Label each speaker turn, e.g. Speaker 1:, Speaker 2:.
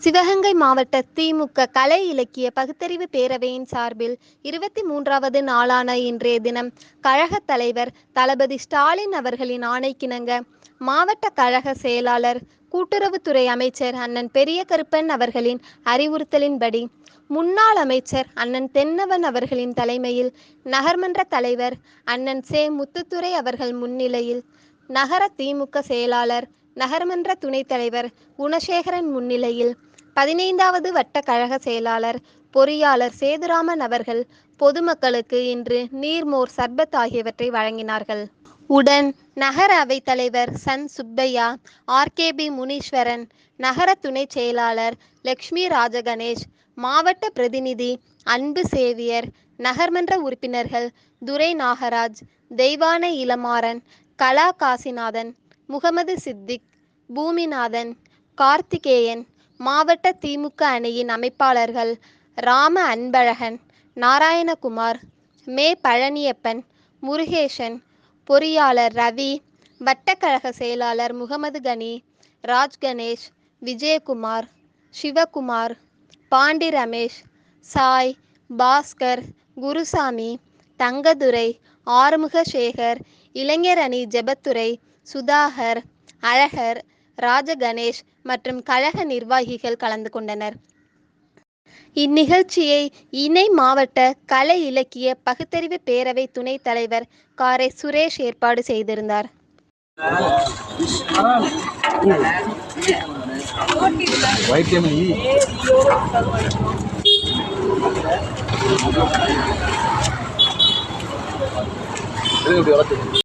Speaker 1: சிவகங்கை மாவட்ட திமுக கலை இலக்கிய பகுத்தறிவு பேரவையின் சார்பில் 23வது நாளான இன்றைய தினம் கழகத் தலைவர் தளபதி ஸ்டாலின் அவர்களின் ஆணைக்கிணங்க மாவட்ட கழக செயலாளர் கூட்டுறவுத்துறை அமைச்சர் அண்ணன் பெரிய கருப்பன் அவர்களின் அறிவுறுத்தலின்படி முன்னாள் அமைச்சர் அண்ணன் தென்னவன் அவர்களின் தலைமையில் நகர்மன்ற தலைவர் அண்ணன் சே முத்துத்துரை அவர்கள் முன்னிலையில் நகர திமுக செயலாளர் நகர்மன்ற துணைத் தலைவர் குணசேகரன் முன்னிலையில் 15வது வட்ட கழக செயலாளர் பொறியாளர் சேதுராமன் அவர்கள் பொதுமக்களுக்கு இன்று நீர்மோர் சர்பத் ஆகியவற்றை வழங்கினார்கள். உடன் நகர அவைத் தலைவர் சன் சுப்பையா, ஆர்கேபி முனீஸ்வரன், நகர துணைச் செயலாளர் லட்சுமி ராஜகணேஷ், மாவட்ட பிரதிநிதி அன்பு சேவியர், நகர்மன்ற உறுப்பினர்கள் துரை நாகராஜ், தெய்வானை இளமாறன், கலா காசிநாதன், முகமது சித்திக், பூமிநாதன், கார்த்திகேயன், மாவட்ட திமுக அணியின் அமைப்பாளர்கள் ராம அன்பழகன், நாராயணகுமார், மே பழனியப்பன், முருகேசன், பொறியாளர் ரவி, வட்டக்கழக செயலாளர் முகமது கனி, ராஜ் கணேஷ், விஜயகுமார், சிவகுமார், பாண்டி ரமேஷ், சாய், பாஸ்கர், குருசாமி, தங்கதுரை, ஆறுமுக சேகர், இளைஞர் அணி ஜெபத்துரை, சுதாகர், அழகர், ராஜகணேஷ் மற்றும் கழக நிர்வாகிகள் கலந்து கொண்டனர். இந்நிகழ்ச்சியை இணை மாவட்ட கலை இலக்கிய பகுத்தறிவு பேரவை துணைத் தலைவர் காரை சுரேஷ் ஏற்பாடு செய்திருந்தார்.